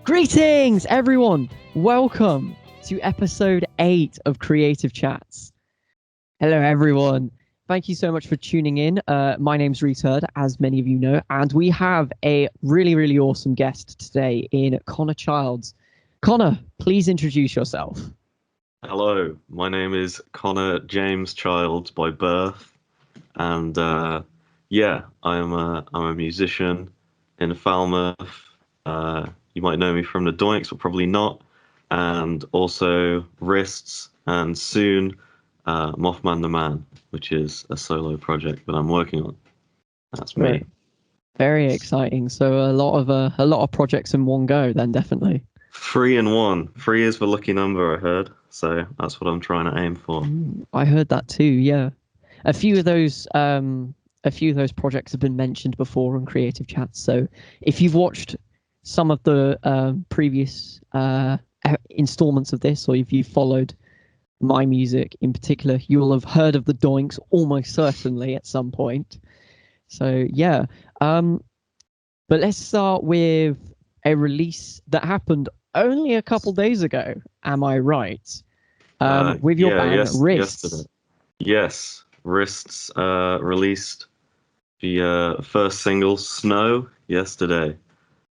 Greetings, everyone. Welcome to episode 8 of Creative Chats. Hello, everyone. Thank you so much for tuning in. My name's RIZTS, as many of you know, and we have a really, really awesome guest today in Connor CHILDS. Connor, please introduce yourself. Hello, my name is Connor James Childs by birth, and I'm a musician in Falmouth. You might know me from the Doinks, but probably not, and also RIZTS, and soon Mothman the Man, which is a solo project that I'm working on. That's me. Very exciting. So a lot of projects in one go, then definitely. 3 in 1. 3 is the lucky number, I heard. So that's what I'm trying to aim for. I heard that too. Yeah, a few of those projects have been mentioned before on Creative Chats. So if you've watched some of the previous installments of this, or if you've followed my music in particular, you will have heard of the Doinks almost certainly at some point. So yeah, but let's start with a release that happened only a couple days ago. Am I right? With your band RIZTS. Yesterday. Yes, RIZTS released the first single, Snow, yesterday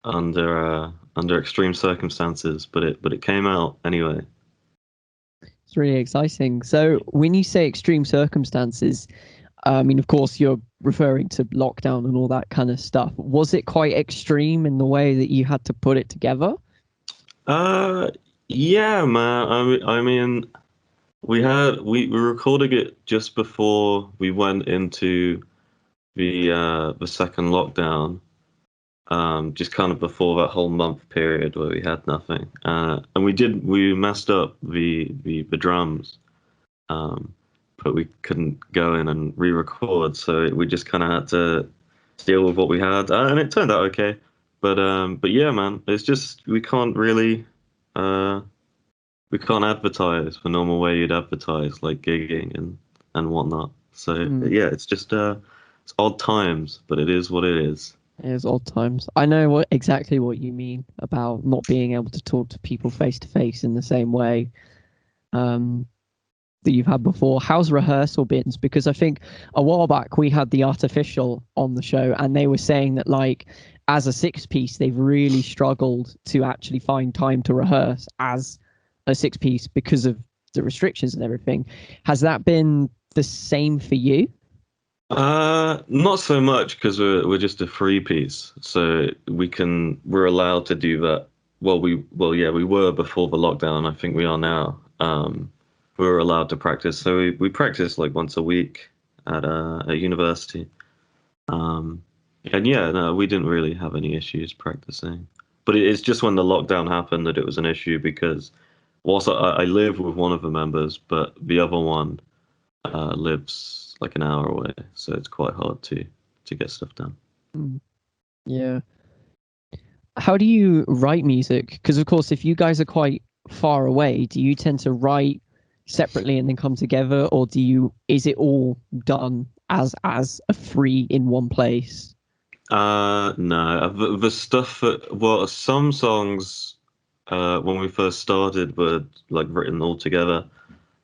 under extreme circumstances, but it came out anyway. It's really exciting. So when you say extreme circumstances, I mean, of course, you're referring to lockdown and all that kind of stuff. Was it quite extreme in the way that you had to put it together? Yeah, man. I mean, we recorded it just before we went into the second lockdown. Just kind of before that whole month period where we had nothing. And we messed up the drums. But we couldn't go in and re-record, so we just kind of had to deal with what we had, and it turned out okay. But yeah, man, it's just we can't advertise the normal way you'd advertise, like gigging and whatnot. So yeah, it's just it's odd times, but it is what it is. It is odd times. I know exactly what you mean about not being able to talk to people face to face in the same way that you've had before. How's rehearsal been? Because I think a while back we had the Artificial on the show, and they were saying that, like, as a 6-piece, they've really struggled to actually find time to rehearse as a 6-piece because of the restrictions and everything. Has that been the same for you? Not so much, because we're just a 3-piece, so we're allowed to do that. We were before the lockdown. I think we are now. We were allowed to practice, so we practiced like once a week at university. And yeah, no, we didn't really have any issues practicing. But it's just when the lockdown happened that it was an issue, because whilst I live with one of the members, but the other one lives like an hour away, so it's quite hard to get stuff done. Yeah. How do you write music? Because of course, if you guys are quite far away, do you tend to write separately and then come together, or is it all done as a 3 in one place? No, the stuff some songs when we first started were like written all together,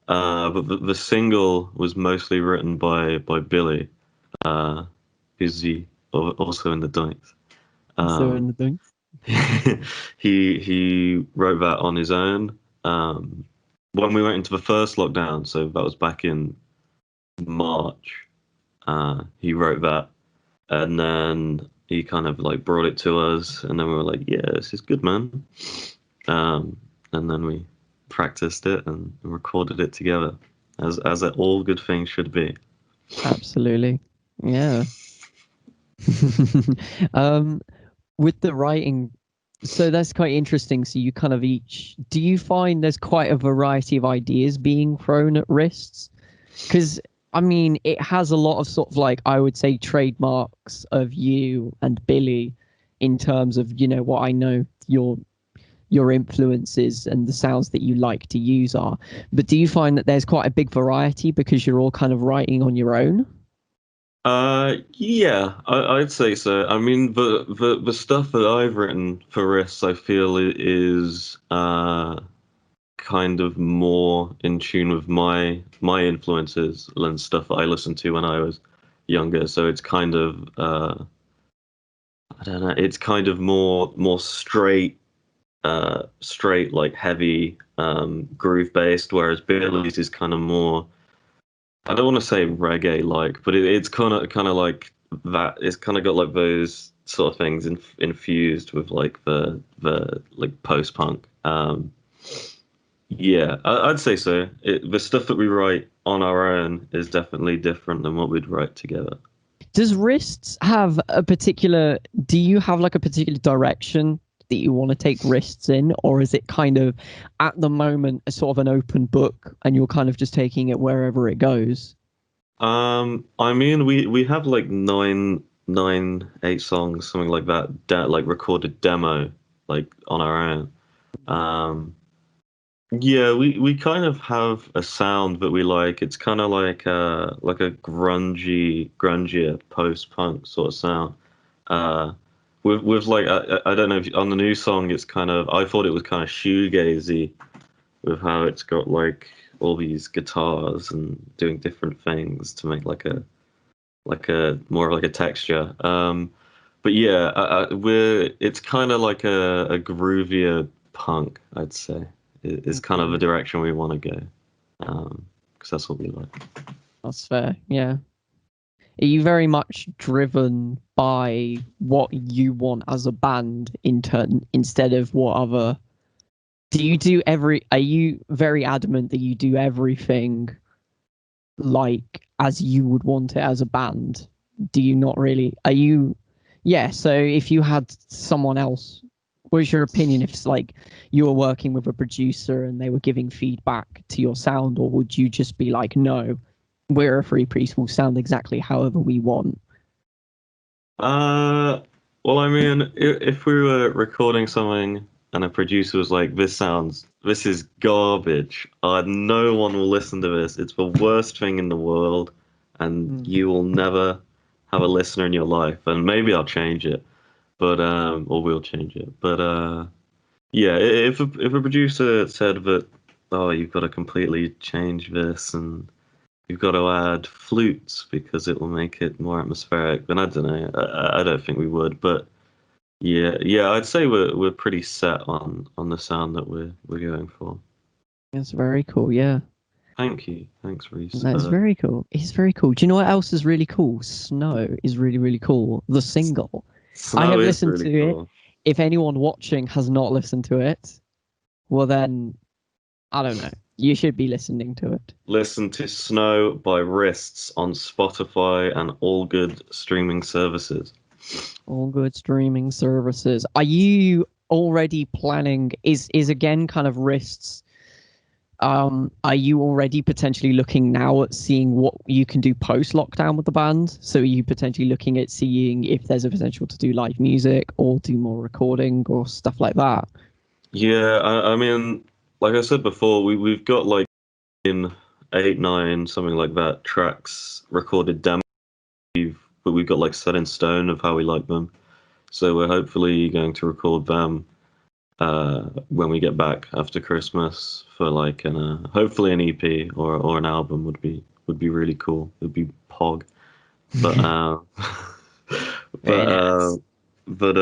but the single was mostly written by Billy, who's also in the Doinks. So in the Doinks, he wrote that on his own. When we went into the first lockdown, so that was back in March, he wrote that, and then he kind of like brought it to us, and then we were like, yeah, this is good, man. And then we practiced it and recorded it together, as all good things should be. Absolutely. Yeah. With the writing, so that's quite interesting. So you kind of do you find there's quite a variety of ideas being thrown at RIZTS? Because I mean, it has a lot of sort of like, I would say, trademarks of you and Billy in terms of, you know, what I know your your influences and the sounds that you like to use are. But do you find that there's quite a big variety because you're all kind of writing on your own? Yeah, I'd say so. I mean, the stuff that I've written for RIZTS, I feel is kind of more in tune with my influences and stuff that I listened to when I was younger. So it's kind of I don't know, it's kind of more straight like heavy groove based, whereas Billy's is kind of more, I don't want to say reggae like, but it's kind of like that. It's kind of got like those sort of things infused with like the like post punk. Yeah, I'd say so. The stuff that we write on our own is definitely different than what we'd write together. Does RISTs have a particular, do you have like a particular direction that you want to take RISTs in, or is it kind of at the moment a sort of an open book and you're kind of just taking it wherever it goes? I mean, we have like eight songs, something like that, like recorded demo, like on our own. Yeah, we kind of have a sound that we like. It's kind of like a grungier post-punk sort of sound. Uh, with like I don't know if on the new song it's kind of, I thought it was kind of shoegazy with how it's got like all these guitars and doing different things to make like a more like a texture. But yeah, it's kind of like a groovier punk, I'd say. Is kind of the direction we want to go, because that's what we like. That's fair. Yeah. Are you very much driven by what you want as a band in turn instead of what other? Do you do are you very adamant that you do everything like as you would want it as a band? Do you not really? Are you? Yeah. So if you had someone else, what's your opinion if it's like you were working with a producer and they were giving feedback to your sound, or would you just be like, no, we're a free piece, we'll sound exactly however we want? Well, I mean, if we were recording something and a producer was like, this is garbage. No one will listen to this. It's the worst thing in the world, and you will never have a listener in your life. And maybe I'll change it, but or we'll change it. But yeah, if a producer said that, oh, you've got to completely change this and you've got to add flutes because it will make it more atmospheric, then I don't know. I don't think we would, but yeah, I'd say we're pretty set on the sound that we're going for. That's very cool. Yeah, Thank you, thanks, Reese. that's very cool. It's very cool. Do you know what else is really cool? Snow is really, really cool. The single. I Snow have is listened really to it. cool. If anyone watching has not listened to it, well then, I don't know. You should be listening to it. Listen to Snow by RIZTS on Spotify and all good streaming services. All good streaming services. Are you already planning? Is again kind of risks? Are you already potentially looking now at seeing what you can do post lockdown with the band? So are you potentially looking at seeing if there's a potential to do live music or do more recording or stuff like that? Yeah, I mean, like I said before, we've got like in 8, 9, something like that, tracks recorded demo, but we've got like set in stone of how we like them. So we're hopefully going to record them when we get back after Christmas for like an hopefully an EP or an album would be really cool. It'd be pog, but Very but nice. but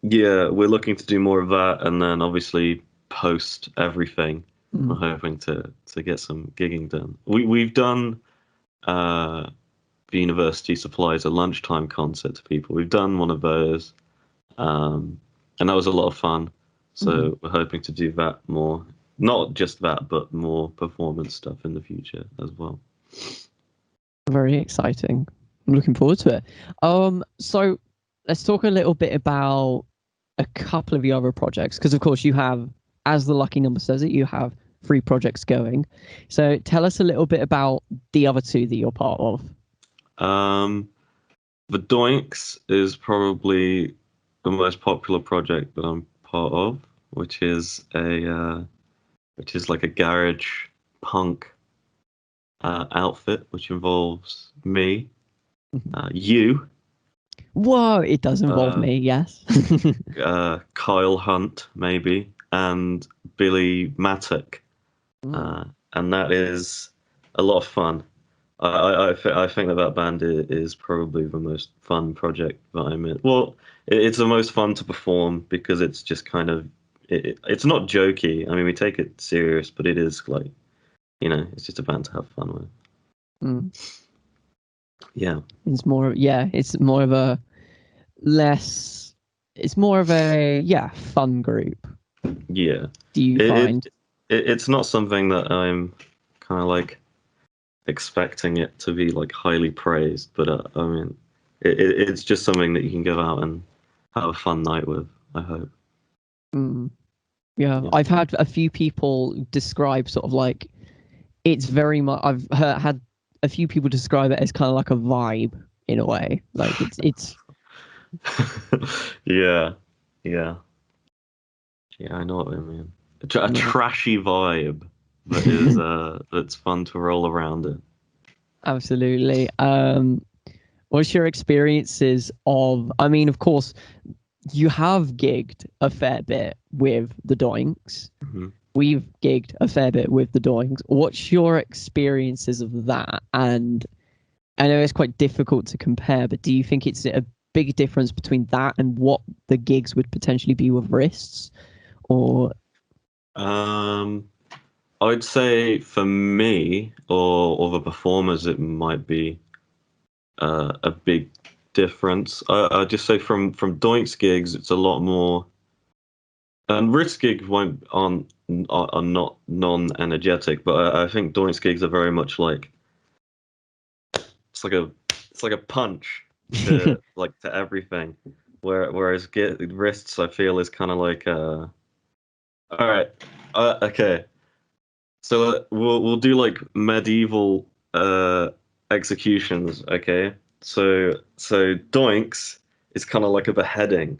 yeah, we're looking to do more of that, and then obviously post everything. We're hoping to get some gigging done. We've done the university supplies a lunchtime concert to people. We've done one of those, and that was a lot of fun. So we're hoping to do that more. Not just that, but more performance stuff in the future as well. Very exciting. I'm looking forward to it. So let's talk a little bit about a couple of your other projects, because of course you have, as the lucky number says it, you have 3 projects going. So tell us a little bit about the other 2 that you're part of. The Doinks is probably the most popular project that I'm part of. which is like a garage punk outfit, which involves me, you, Whoa, it does involve uh, me, yes. Kyle Hunt, maybe, and Billy Mattock, Mm. and that is a lot of fun. I think that band is probably the most fun project that I'm in. Well, it's the most fun to perform because it's just kind of it's not jokey. I mean, we take it serious, but it is like, it's just a band to have fun with. Mm. Yeah. It's more of a less, it's more of a, fun group, Yeah. do you It, find? it's not something that I'm kind of like expecting it to be like highly praised, but I mean, it's just something that you can go out and have a fun night with, I hope. Mm. Yeah, Yeah. I've had a few people describe sort of like, it's very much, had a few people describe it as kind of like a vibe in a way. Like it's Yeah. Yeah. Yeah, I know what I mean. A yeah, trashy vibe that is that's fun to roll around in. absolutely. What's your experiences of, I mean, of course, you have gigged a fair bit with the Doinks. Mhm. We've gigged a fair bit with the Doinks. What's your experiences of that? And I know it's quite difficult to compare, but do you think it's a big difference between that and what the gigs would potentially be with wrists? Or Um, I'd say for me or the performers, it might be a big difference. I'd just say from Doinks gigs, it's a lot more. And Risk gigs won't are not non-energetic, but I think Doinks gigs are very much like it's like a it's like a punch to everything. Whereas wrists, I feel, is kind of like all right, okay. So we'll do like medieval executions, okay? So Doinks is kind of like a beheading.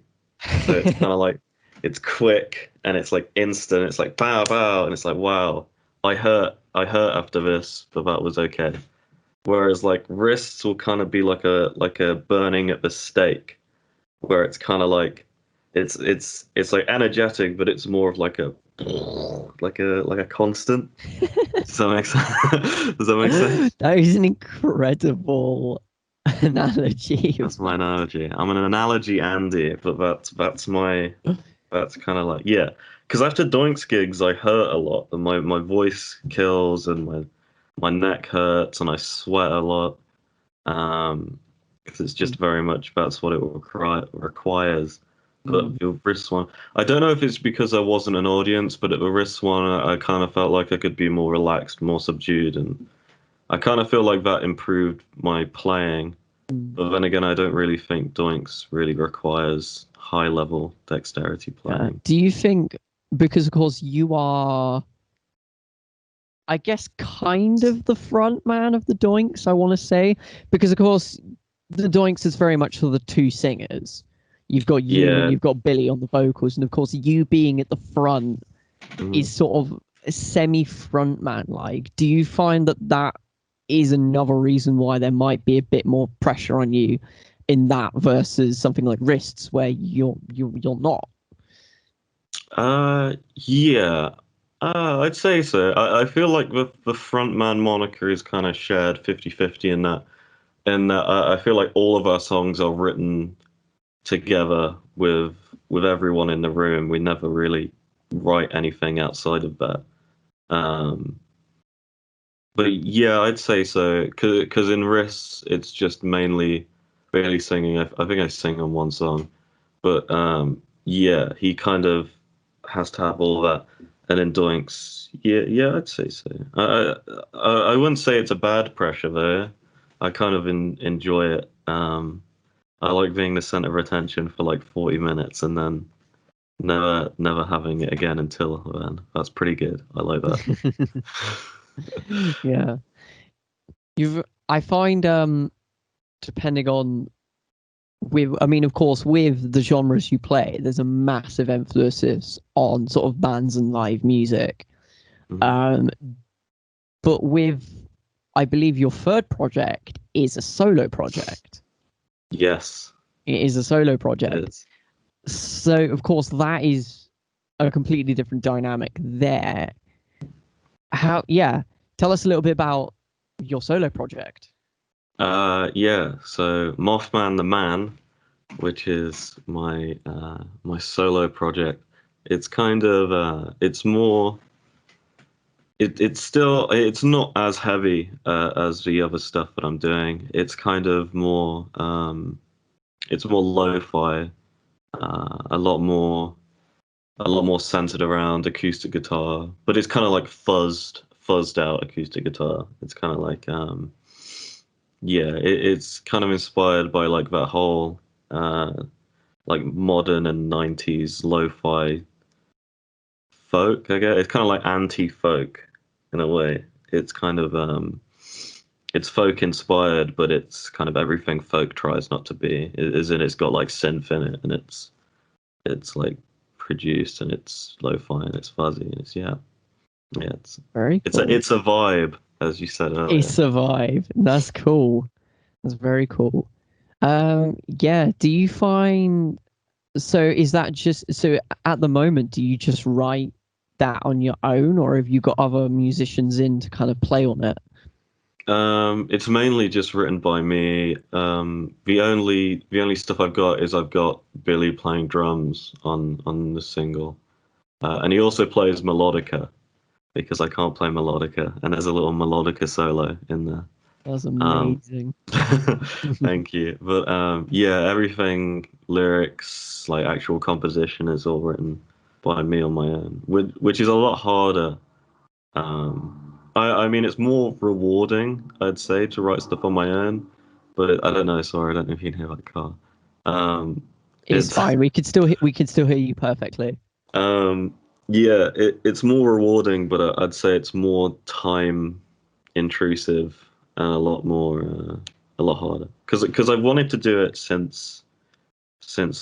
So it's kind of like it's quick and it's like instant. It's like pow pow, and it's like wow, I hurt after this, but that was okay. Whereas like wrists will kind of be like a burning at the stake, where it's kind of like it's like energetic, but it's more of like a like a constant. Does that make sense? Does that make sense? that is an incredible analogy. That's my analogy. I'm an analogy Andy, but that's kind of like, yeah. Because after Doinks gigs, I hurt a lot, and my voice kills, and my neck hurts, and I sweat a lot. Because it's just very much that's what it requires. But Mm. the wrist one, I don't know if it's because I wasn't an audience, but at the wrist one, I kind of felt like I could be more relaxed, more subdued, and I kind of feel like that improved my playing. Mm. But then again, I don't really think Doinks really requires high level dexterity playing. Do you think, because of course you are, I guess, kind of the front man of the Doinks, I want to say, because of course the Doinks is very much for the two singers. You've got you and Yeah. you've got Billy on the vocals, and of course you being at the front Mhm. is sort of a semi front man like. Do you find that that is another reason why there might be a bit more pressure on you in that versus something like wrists where you're not? Yeah. I'd say so. I feel like the frontman moniker is kind of shared 50-50 in that. And I feel like all of our songs are written together with everyone in the room. We never really write anything outside of that. Um, but yeah, I'd say so. Because in Riss, it's just mainly barely singing. I think I sing on one song, but yeah, he kind of has to have all that. And in Doinks, yeah, I'd say so. I wouldn't say it's a bad pressure though. I kind of enjoy it. I like being the center of attention for like 40 minutes and then never having it again until then. That's pretty good. I like that. Yeah. I find depending on I mean, of course, with the genres you play, there's a massive emphasis on sort of bands and live music. Mhm. Um, but I believe your third project is a solo project. Yes, It is a solo it project. is. So, of course, that is a completely different dynamic there. Yeah, tell us a little bit about your solo project. Yeah, so Mothman the Man, which is my solo project. It's kind of it's more it's not as heavy as the other stuff that I'm doing. It's kind of more it's more lo-fi, a lot more centered around acoustic guitar, but it's kind of like fuzzed out acoustic guitar. It's kind of like yeah, it's kind of inspired by like that whole uh like modern and 90s lo-fi folk, I guess. It's kind of like anti-folk in a way. It's kind of it's folk inspired, but it's kind of everything folk tries not to be. As in, it's got like synth in it, and it's like produced, and it's lo-fi, and it's fuzzy, and it's yeah, Very cool. it's a vibe, as you said It earlier. survived. That's cool. That's very cool. Yeah. Do you find so? Is that just so at the moment? Do you just write that on your own, or have you got other musicians in to kind of play on it? It's mainly just written by me. The only stuff I've got is I've got Billy playing drums on the single, and he also plays melodica because I can't play melodica, and there's a little melodica solo in there. That's Um, amazing. thank you. But yeah, everything, lyrics, like actual composition, is all written by me on my own, which is a lot harder. I mean, it's more rewarding, I'd say, to write stuff on my own. But I don't know. Sorry, I don't know if you can hear that car. Um, It's it's fine. We could still hear you perfectly. um, yeah, it's more rewarding, but I'd say it's more time intrusive and a lot harder. Because I've wanted to do it since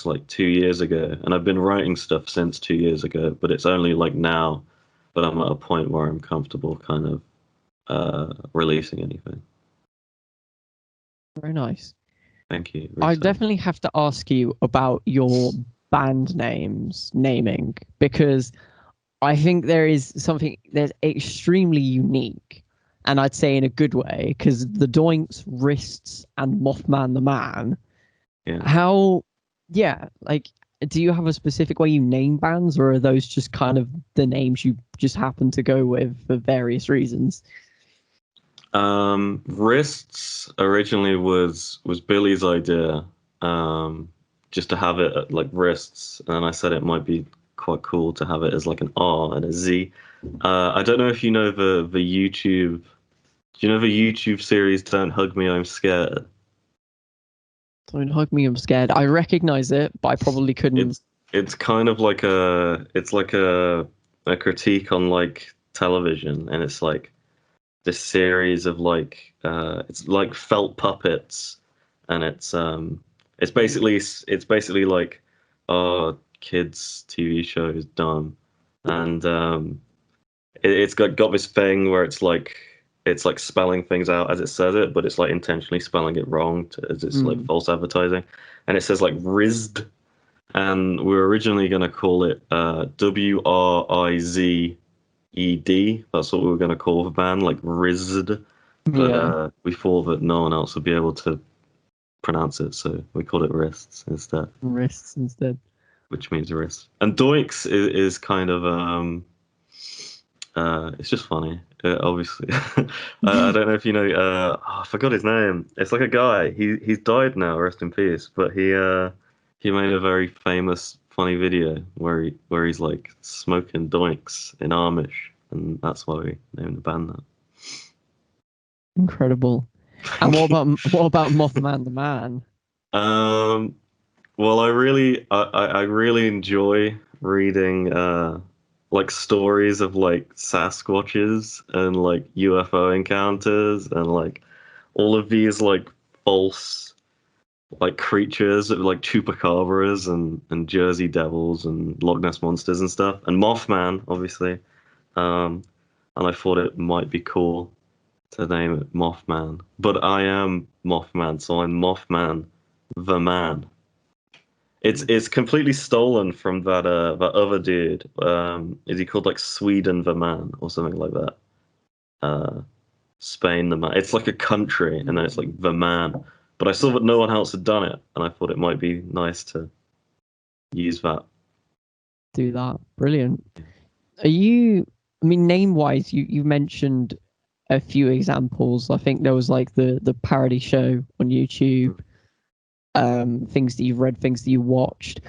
like 2 years ago, and I've been writing stuff since 2 years ago. But it's only like now that I'm at a point where I'm comfortable kind of releasing anything. Very nice. Thank you. I Reset. definitely have to ask you about your band naming because I think there is something that's extremely unique, and I'd say in a good way, because the Doinks, Wrists, and Mothman the Man. Yeah. How, yeah, like, do you have a specific way you name bands, or are those just kind of the names you just happen to go with for various reasons? Wrists originally was Billy's idea, just to have it at, like wrists, and I said it might be quite cool to have it as like an R and a Z. I don't know if you know the YouTube. Do you know the YouTube series "Don't Hug Me, I'm Scared"? Don't hug me, I'm scared. I recognize it, but I probably couldn't. It's kind of like a critique on like television, and it's like this series of like it's like felt puppets, and it's basically like oh kids TV show is dumb, and it's got this thing where it's like spelling things out as it says it, but it's like intentionally spelling it wrong as it's like Mm, false advertising, and it says like RIZD, and we were originally going to call it WRIZED. That's what we were going to call the band, like RIZD. But yeah, we thought that no one else would be able to pronounce it, so we called it Wrists instead, wrists instead. which means wrist. And Doinks is kind of it's just funny. Obviously, I don't know if you know. I forgot his name. It's like a guy. He's died now. Rest in peace. But he made a very famous funny video where he's like smoking doinks in Amish, and that's why we named the band that. Incredible. And Thank you. what about Mothman the Man? Um, well, I really enjoy reading like stories of like Sasquatches and like UFO encounters and like all of these like false like creatures like chupacabras and Jersey devils and Loch Ness monsters and stuff, and Mothman, obviously. Um, and I thought it might be cool to name it Mothman. But I am Mothman, so I'm Mothman the Man. It's completely stolen from that other dude. Is he called like Sweden the Man or something like that? Uh, Spain the Man. It's like a country, and then it's like the Man. But I saw that no one else had done it, and I thought it might be nice to use that. Do that. Brilliant. Are you? I mean, name wise, you mentioned a few examples. I think there was like the parody show on YouTube. Things that you've read, things that you watched.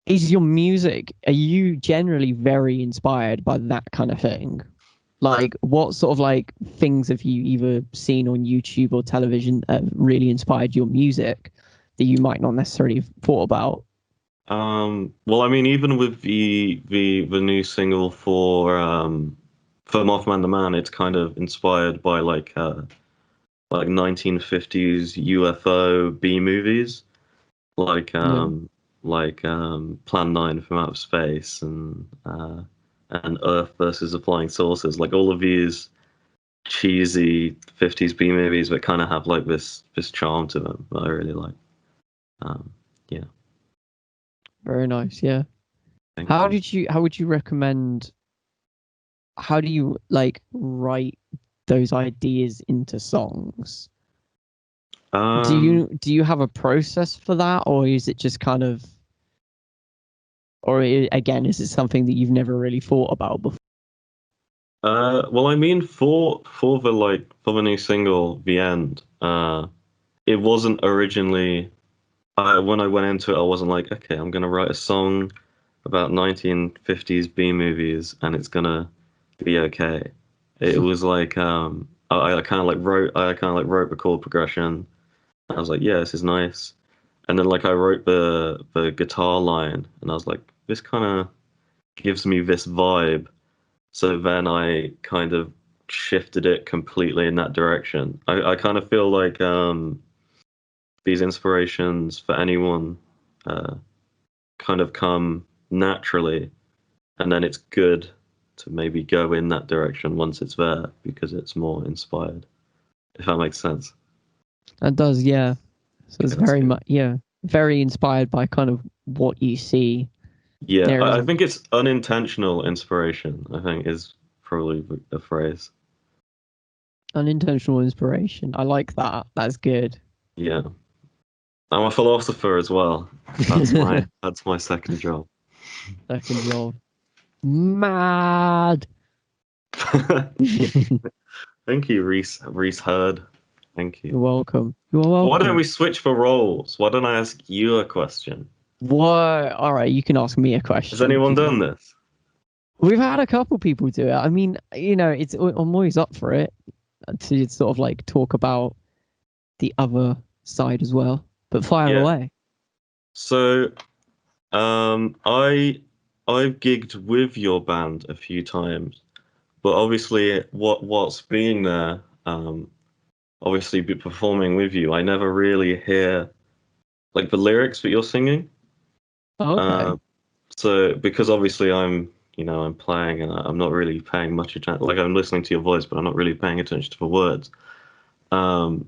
Is your music? Are you generally very inspired by that kind of thing? Like, what sort of like things have you either seen on YouTube or television that really inspired your music that you might not necessarily have thought about? Well, I mean, even with the new single for Mothman the Man, it's kind of inspired by like 1950s UFO B movies, like Yeah. Plan 9 from Outer Space and Earth versus the Flying Saucers, like all of these cheesy 50s B movies that kind of have like this charm to them that I really like. Yeah, Very nice. Yeah. thank How you. did you? How would you recommend? How do you like write those ideas into songs? Um, Do you have a process for that, or is it just kind of, again, is it something that you've never really thought about before? well, I mean, for the new single, The End, it wasn't originally. When I went into it, I wasn't like, okay, I'm gonna write a song about 1950s B movies, and it's gonna be okay. It was like, I kind of like wrote the chord progression. I was like, yeah, this is nice. And then like I wrote the guitar line, and I was like, this kind of gives me this vibe. So then I kind of shifted it completely in that direction. I kind of feel like these inspirations for anyone uh, kind of come naturally, and then it's good to maybe go in that direction once it's there because it's more inspired, if that makes sense. It does, yeah. So Okay, it's that's very good. much, yeah, very inspired by kind of what you see. Yeah, There I isn't think it's unintentional inspiration, I think is probably the phrase. unintentional inspiration. I like that. That's good. Yeah. I'm a philosopher as well. That's my that's my second job. Second job. Mad. Thank you, Reese Hurd. Thank you. You're welcome. You are Why don't we welcome. switch for roles? Why don't I ask you a question? What? All right, you can ask me a Has question if anyone you done want. this? We've had a couple people do it. I mean, I'm always up for it to sort of like talk about the other side as well. But fire Yeah. away. So, I've gigged with your band a few times, but obviously, what's being there, obviously, be performing with you, I never really hear like the lyrics that you're singing. Okay. Um, so because obviously I'm playing and I'm not really paying much attention. Like I'm listening to your voice, but I'm not really paying attention to the words. Um,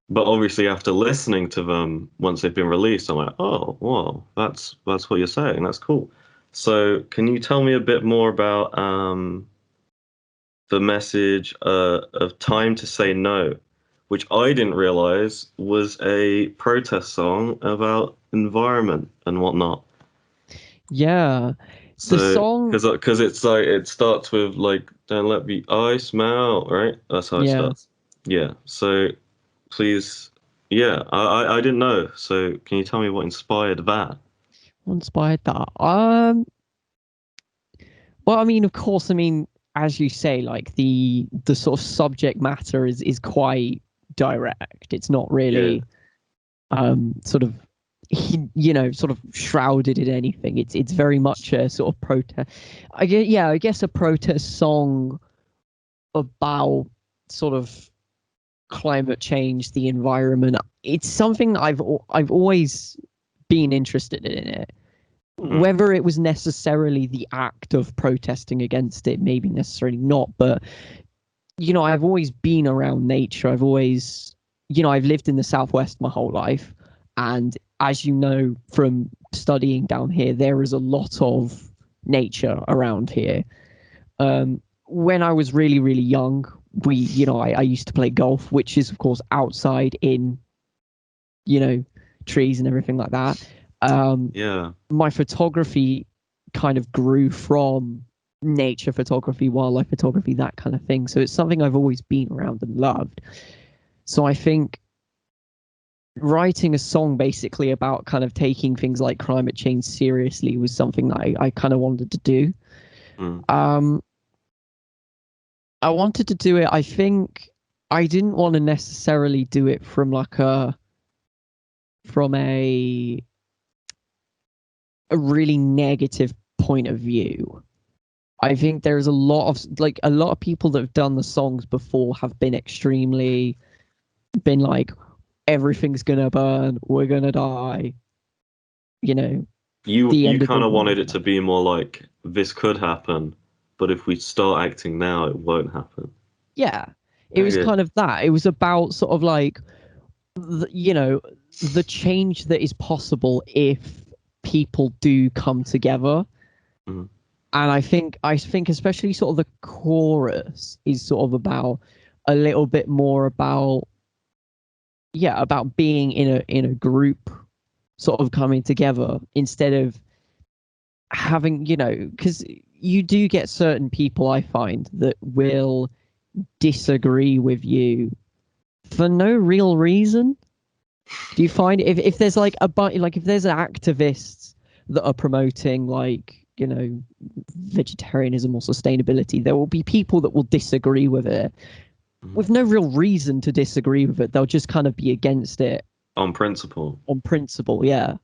but obviously after listening to them once they've been released, I'm like, oh, well, that's what you're saying. That's cool. So can you tell me a bit more about the message of Time to Say No, which I didn't realize was a protest song about environment and whatnot. Yeah. The So, song. because it's like it starts with like "Don't let the ice melt," right? That's how it Yeah. starts. Yeah. So please, yeah, I didn't know. So can you tell me what inspired that? What inspired that? Well, I mean, of course, I mean, as you say, like the sort of subject matter is quite direct. It's not Yeah. really sort of sort of shrouded in anything. It's very much a sort of protest. I guess a protest song about sort of climate change, the environment. It's something I've always been interested in it. Whether it was necessarily the act of protesting against it, maybe necessarily not, but you know, I've always been around nature. I've always, you know, I've lived in the Southwest my whole life, and as you know from studying down here, there is a lot of nature around here. When I was really, really young, I used to play golf, which is of course outside in, you know, trees and everything like that. My photography kind of grew from nature photography, wildlife photography, that kind of thing. So it's something I've always been around and loved. So I think writing a song basically about kind of taking things like climate change seriously was something that I kind of wanted to do. I wanted to do it. I think I didn't want to necessarily do it from a really negative point of view. I think there's a lot of people that have done the songs before have been like, everything's gonna burn, we're gonna die. You know, you kind of wanted it to be more like, this could happen, but if we start acting now, it won't happen. Yeah, it was kind of that. It was about sort of like, you know, the change that is possible if people do come together. And I think especially sort of the chorus is sort of about a little bit more about being in a group, sort of coming together, instead of having, you know, because you do get certain people, I find, that will disagree with you for no real reason. Do you find if there's like if there's activists that are promoting, like, you know, vegetarianism or sustainability, there will be people that will disagree with it with no real reason to disagree with it. They'll just kind of be against it on principle. Yeah.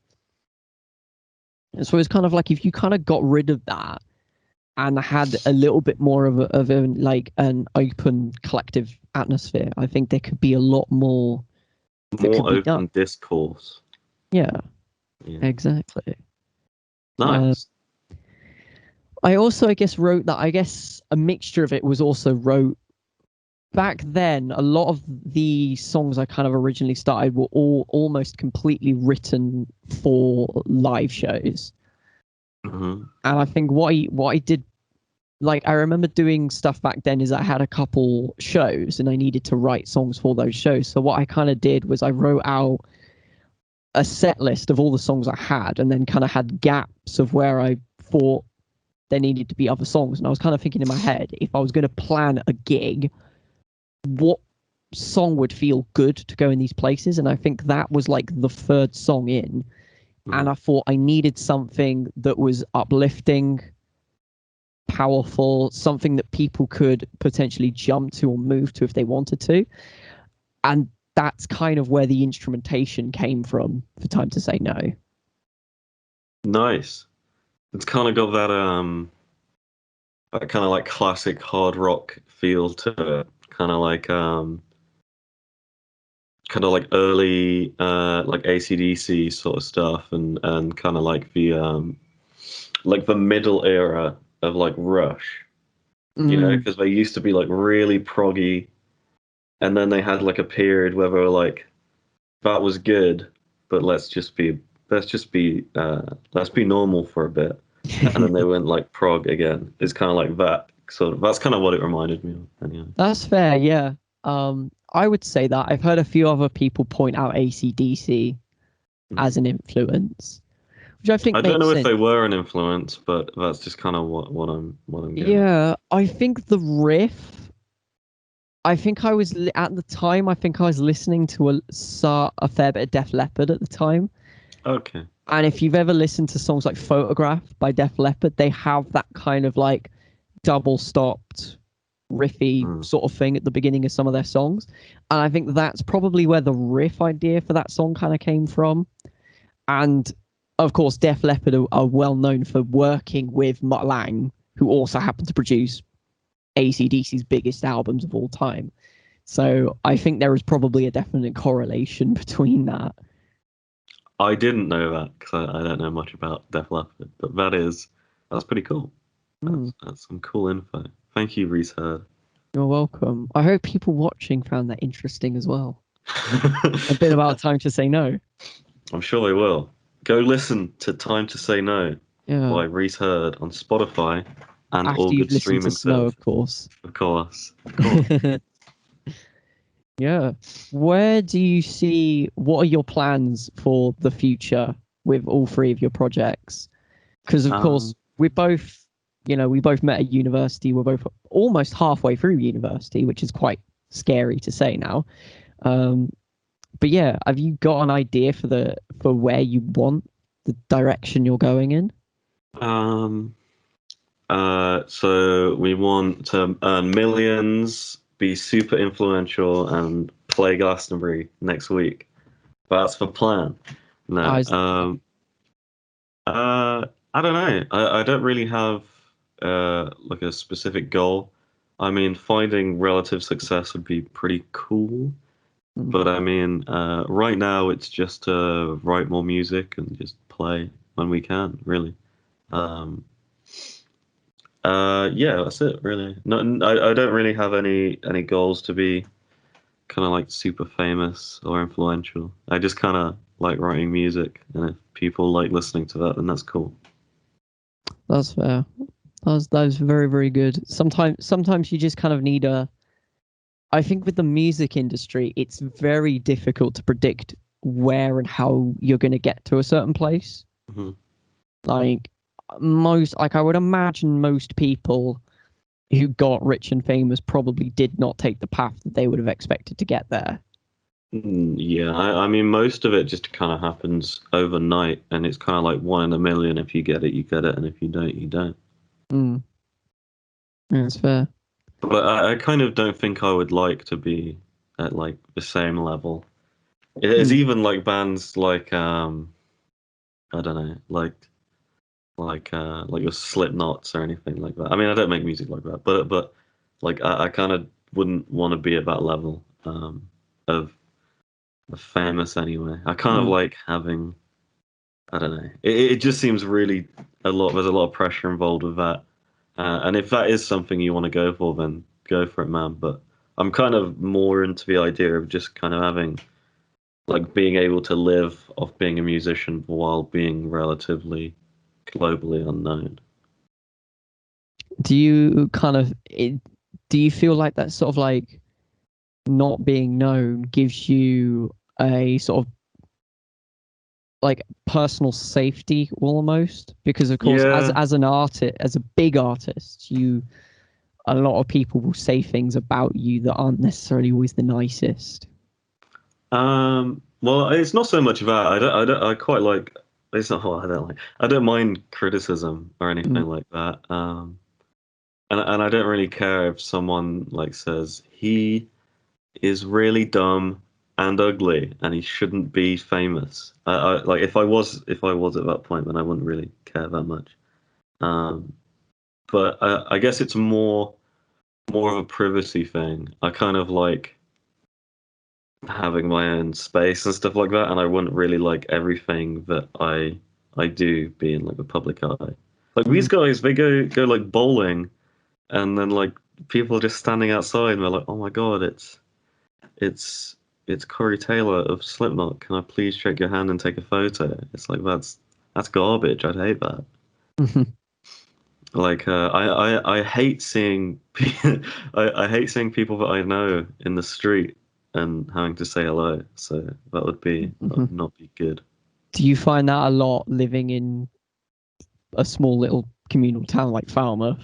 And so it's kind of like, if you kind of got rid of that and had a little bit more of an open collective atmosphere, I think there could be a lot more open discourse. Yeah, exactly. Nice. I also, I guess, wrote that, I guess a mixture of it was also wrote back then. A lot of the songs I kind of originally started were all almost completely written for live shows. And I think what I did, like, I remember doing stuff back then is I had a couple shows and I needed to write songs for those shows. So what I kind of did was I wrote out a set list of all the songs I had, and then kind of had gaps of where I thought there needed to be other songs. And I was kind of thinking in my head, if I was going to plan a gig, what song would feel good to go in these places? And I think that was like the third song in. And I thought I needed something that was uplifting, powerful, something that people could potentially jump to or move to if they wanted to. And that's kind of where the instrumentation came from for Time to Say No. Nice. It's kind of got that kind of like classic hard rock feel to it. Kind of like early like AC/DC sort of stuff, and kind of like the middle era of like Rush. You know, because they used to be like really proggy, and then they had like a period where they were like, that was good, but let's be normal for a bit. And then they went like prog again. It's kind of like that. So that's kind of what it reminded me of. Anyway. That's fair, yeah. I would say that. I've heard a few other people point out AC/DC as an influence, which I think I don't know sense. If they were an influence, but that's just kind of what I'm getting. Yeah, I think the riff. I think I was listening to a fair bit of Def Leppard at the time. Okay. And if you've ever listened to songs like Photograph by Def Leppard, they have that kind of like double stopped riffy sort of thing at the beginning of some of their songs. And I think that's probably where the riff idea for that song kind of came from. And of course, Def Leppard are well known for working with Mutt Lange, who also happened to produce AC/DC's biggest albums of all time. So I think there is probably a definite correlation between that. I didn't know that because I don't know much about Def Leppard, but that's pretty cool. Mm, That's some cool info. Thank you, Reese Hurd. you're welcome. I hope people watching found that interesting as well. A bit about Time to Say No. I'm sure they will. Go listen to Time to Say No Yeah. by Reese Hurd on Spotify and After all you've good listened to streaming Snow, services. of course. Of course. Of course. Yeah. Where do you see, what are your plans for the future with all three of your projects? Because, of course, we both, we both met at university. We're both almost halfway through university, which is quite scary to say now. But yeah, have you got an idea for where you want the direction you're going in? So we want to earn millions, be super influential, and play Glastonbury next week. That's the plan. No, I don't know. I don't really have like a specific goal. I mean, finding relative success would be pretty cool. But I mean, right now it's just to write more music and just play when we can, really. Yeah, that's it, really. No, I don't really have any goals to be kind of like super famous or influential. I just kind of like writing music, and if people like listening to that, then that's cool. That's fair. That was very, very good. Sometimes you just kind of need a. I think with the music industry, it's very difficult to predict where and how you're going to get to a certain place. Mm-hmm. Like I would imagine most people who got rich and famous probably did not take the path that they would have expected to get there. Yeah, I mean, most of it just kind of happens overnight, and it's kind of like one in a million. If you get it, you get it, and if you don't, you don't. Mm. That's fair. But I kind of don't think I would like to be at like the same level. It's even like bands like I don't know, like your Slipknots or anything like that. I mean, I don't make music like that, but like I kind of wouldn't want to be at that level of famous anyway. I kind of like having, I don't know. It just seems really a lot. There's a lot of pressure involved with that, and if that is something you want to go for, then go for it, man. But I'm kind of more into the idea of just kind of having, like, being able to live off being a musician while being relatively globally unknown. Do you do you feel like that sort of like not being known gives you a sort of like personal safety almost? Because of course, Yeah. as an artist, as a big artist, a lot of people will say things about you that aren't necessarily always the nicest. Well, it's not so much that. I quite like. It's not what I don't like. I don't mind criticism or anything like that. And I don't really care if someone like says he is really dumb and ugly and he shouldn't be famous. I like if I was at that point, then I wouldn't really care that much. Um, but I guess it's more of a privacy thing. I kind of like having my own space and stuff like that, and I wouldn't really like everything that I do being like the public eye. Like these guys, they go like bowling, and then like people are just standing outside, and they're like, "Oh my God, it's it's Corey Taylor of Slipknot. Can I please shake your hand and take a photo?" It's like that's garbage. I'd hate that. Like I hate seeing I hate seeing people that I know in the street and having to say hello. So that would not be good. Do you find that a lot living in a small little communal town like Falmouth?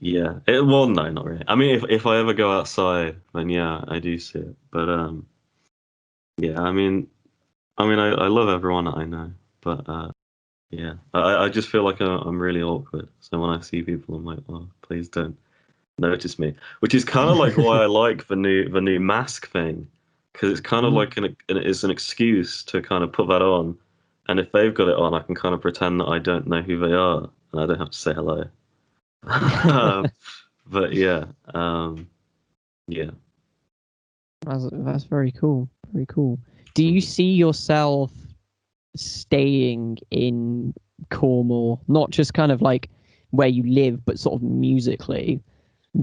Yeah. Well, no, not really. I mean, if I ever go outside, then yeah, I do see it. But yeah. I mean, I love everyone that I know, but yeah, I just feel like I'm really awkward. So when I see people, I'm like, oh, please don't notice me, which is kind of like why I like the new mask thing, because it's kind of like it's an excuse to kind of put that on, and if they've got it on, I can kind of pretend that I don't know who they are, and I don't have to say hello. But yeah, yeah. That's very cool. Very cool. Do you see yourself staying in Cornwall, not just kind of like where you live, but sort of musically?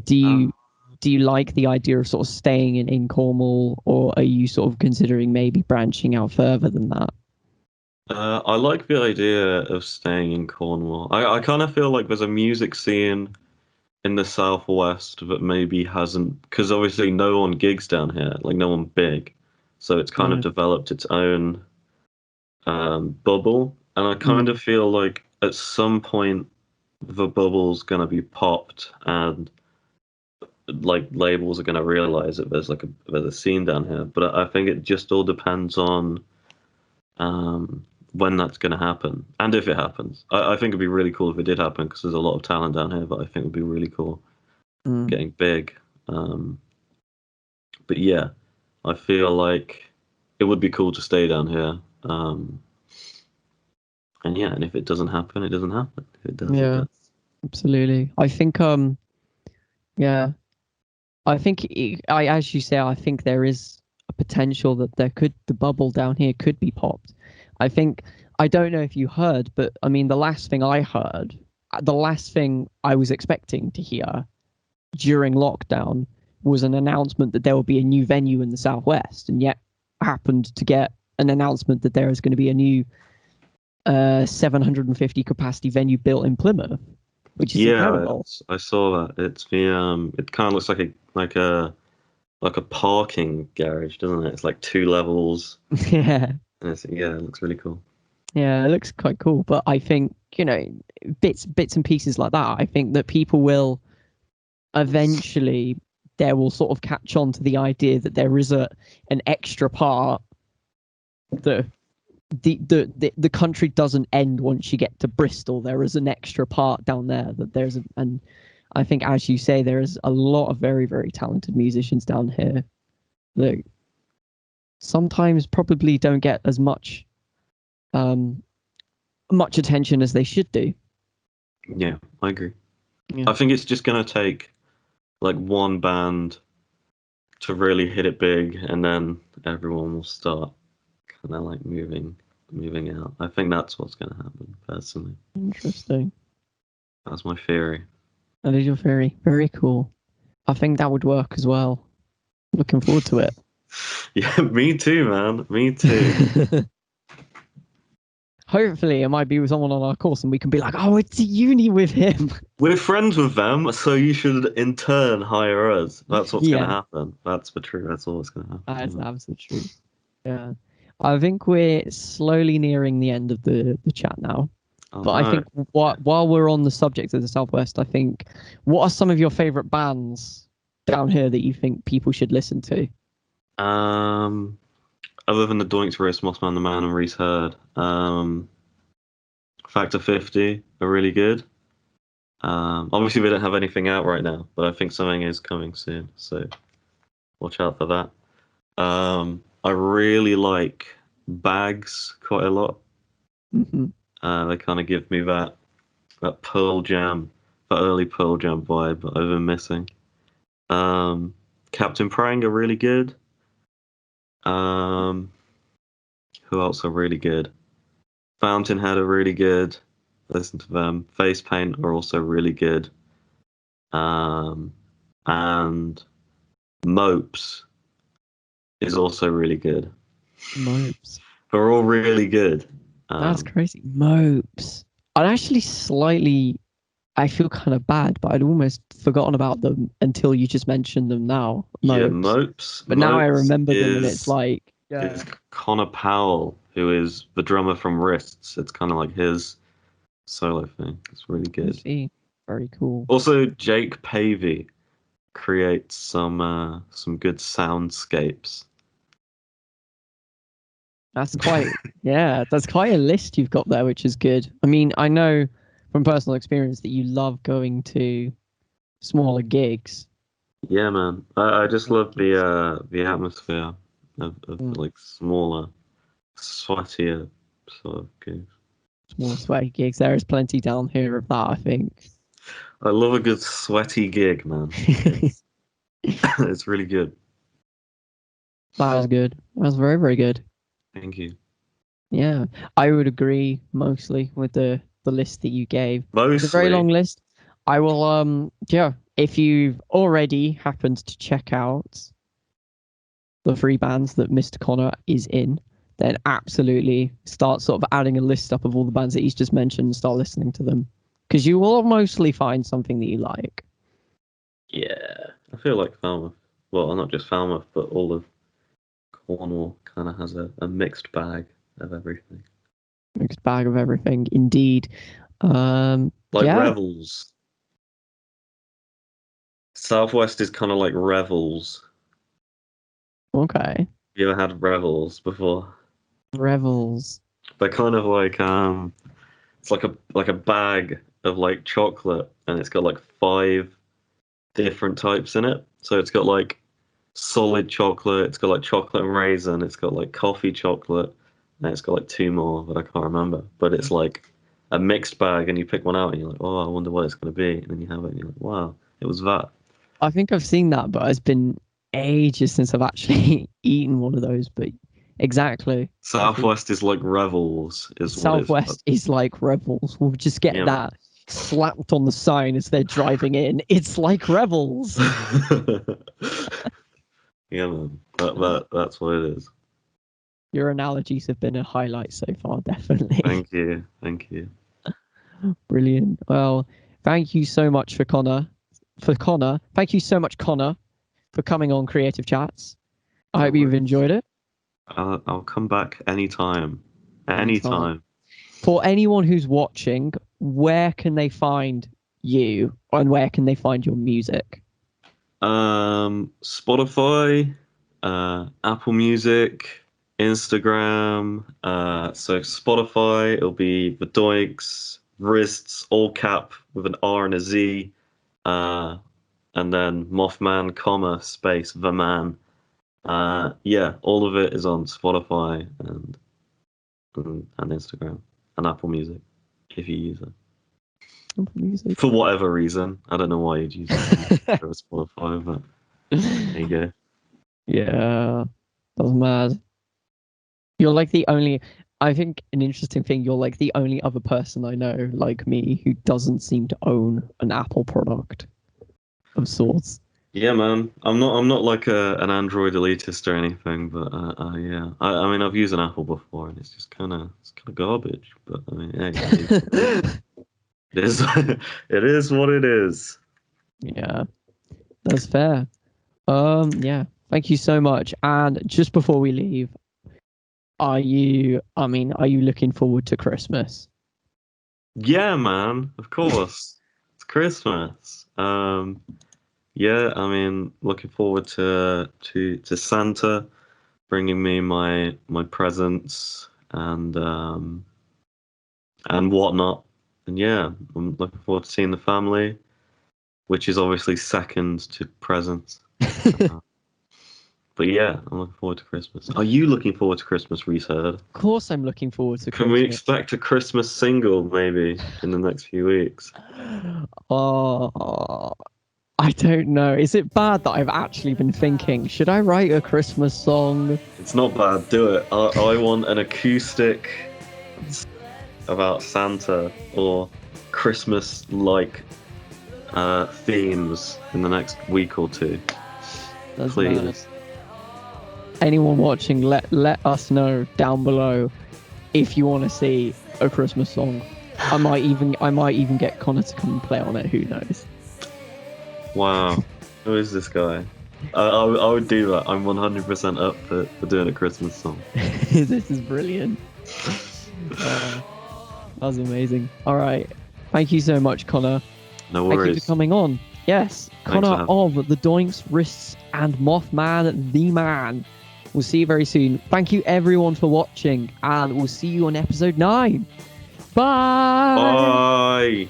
Do Uh, you do you like the idea of sort of staying in Cornwall, or are you sort of considering maybe branching out further than that? I like the idea of staying in Cornwall. I kind of feel like there's a music scene in the southwest that maybe hasn't, because obviously no one gigs down here, like no one big, so it's kind of No. developed its own bubble, and I kind Mm. of feel like at some point the bubble's gonna be popped, and like labels are gonna realize that there's a scene down here. But I think it just all depends on when that's gonna happen, and if it happens. I think it'd be really cool if it did happen because there's a lot of talent down here. But I think it'd be really cool Mm. getting big. Um, but yeah, I feel like it would be cool to stay down here. And yeah, and if it doesn't happen, it doesn't happen. If it does, it Yeah, does. absolutely. I think yeah, I think as you say, I think there is a potential that the bubble down here could be popped. I think I don't know if you heard, but I mean the last thing I heard, the last thing I was expecting to hear during lockdown was an announcement that there will be a new venue in the southwest, and yet happened to get an announcement that there is going to be a new 750 capacity venue built in Plymouth, which is Yeah, incredible. I saw that. It's the it kind of looks like a parking garage, doesn't it? It's like two levels, Yeah. and yeah, it looks really cool. Yeah, it looks quite cool, but I think, bits and pieces like that, I think that people will eventually there will sort of catch on to the idea that there is an extra part that the country doesn't end once you get to Bristol. There is an extra part down there that and I think, as you say, there is a lot of very, very talented musicians down here that sometimes probably don't get as um much attention as they should do. Yeah, I agree. Yeah. I think it's just gonna take like one band to really hit it big, and then everyone will start kind of like moving out. I think that's what's gonna happen, personally. Interesting. That's my theory. That is your very, very cool. I think that would work as well. Looking forward to it. Yeah, me too, man. Me too. Hopefully, it might be with someone on our course, and we can be like, "Oh, it's a uni with him." We're friends with them, so you should in turn hire us. That's what's gonna Yeah, happen. That's the truth. That's all that's gonna that's happen. absolute truth. Yeah, I think we're slowly nearing the end of the chat now. Oh But I no. think while we're on the subject of the Southwest, I think what are some of your favorite bands down here that you think people should listen to? Um, Other than the Doinks, Mossman, the Man, and Reese Heard, Factor 50 are really good. Obviously they don't have anything out right now, but I think something is coming soon, so watch out for that. I really like Bags quite a lot. Hmm. They kind of give me that Pearl Jam, that early Pearl Jam vibe that I've been missing. Um, Captain Prang are really good. Um, who else are really good? Fountainhead are really good. Listen to them. Face Paint are also really good. Um, and Mopes is also really good. Mopes. They're all really good. That's crazy. Mopes. I'd actually slightly I feel kind of bad, but I'd almost forgotten about them until you just mentioned them now, Yeah, Mopes. Mopes. But now I Mopes remember them, and it's like, is yeah, Connor Powell, who is the drummer from Wrists. It's kind of like his solo thing. It's really I good. see. Very cool. Also, Jake Pavey creates some good soundscapes. That's quite, yeah, that's quite a list you've got there, which is good. I mean, I know from personal experience that you love going to smaller gigs. Yeah, man. I just love the atmosphere of Mm, like smaller, sweatier sort of gigs. Small sweaty gigs. There is plenty down here of that, I think. I love a good sweaty gig, man. It's it's really good. That was good. That was very, very good. Thank you. Yeah, I would agree mostly with the list that you gave. It's a very Mostly. long list. I will yeah, if you've already happened to check out the three bands that Mr. Connor is in, then absolutely start sort of adding a list up of all the bands that he's just mentioned and start listening to them. Because you will mostly find something that you like. Yeah, I feel like Falmouth. Well, not just Falmouth, but all of Cornwall kind of has a mixed bag of everything. Mixed bag of everything, indeed. Like Yeah, Revels. Southwest is kind of like Revels. okay. You ever had Revels before? Revels. They're kind of like it's like a bag of like chocolate, and it's got like five different types in it. So it's got like solid chocolate, it's got like chocolate and raisin, it's got like coffee chocolate, and it's got like two more, but I can't remember. But it's like a mixed bag, and you pick one out, and you're like, oh, I wonder what it's going to be, and then you have it, and you're like, wow, it was that. I think I've seen that, but it's been ages since I've actually eaten one of those. But exactly. Southwest is like Revels, is what it's. Southwest is like Rebels. We'll just get Yeah. that slapped on the sign as they're driving in. It's like Rebels. Yeah, man. That's what it is. Your analogies have been a highlight so far, definitely. Thank you. Thank you. Brilliant. Well, thank you so much for Connor. Thank you so much, Connor, for coming on Creative Chats. I hope you've enjoyed it. I'll come back anytime. Anytime. For anyone who's watching, where can they find you and where can they find your music? Spotify, Apple Music, Instagram. So Spotify, it'll be the Doinks, RIZTS, all cap with an R and a Z, and then Mothman, comma, space, the man. Yeah, all of it is on Spotify and Instagram and Apple Music if you use it. Music. For whatever reason. I don't know why you'd use it for Spotify, but there you go. Yeah, that's mad. You're like the only, I think an interesting thing, you're like the only other person I know, like me, who doesn't seem to own an Apple product of sorts. Yeah, man. I'm not like an Android elitist or anything, but yeah. I mean, I've used an Apple before, and it's kind of garbage. But I mean, hey, it is it is what it is. Yeah, that's fair. Yeah, thank you so much. And just before we leave, are you looking forward to Christmas? Yeah, man. Of course, it's Christmas. Yeah, I mean, looking forward to Santa bringing me my presents and whatnot. And yeah, I'm looking forward to seeing the family, which is obviously second to presents. But yeah, I'm looking forward to Christmas. Are you looking forward to Christmas, Reese Heard? Of course, I'm looking forward to Can Christmas. we expect a Christmas single maybe in the next few weeks? Oh, I don't know. Is it bad that I've actually been thinking, should I write a Christmas song? It's not bad, do it. I want an acoustic about Santa or Christmas-like themes in the next week or two. That's Please. mad. Anyone watching, let us know down below if you want to see a Christmas song. I might even get Connor to come and play on it. Who knows? Wow, who is this guy? I would do that. I'm 100% up for doing a Christmas song. This is brilliant. That was amazing. All right, thank you so much, Connor. No worries. Thank you for coming on. Yes, Connor of the Doinks, RIZTS and Mothman, the man. We'll see you very soon. Thank you everyone for watching, and we'll see you on episode 9. Bye. Bye.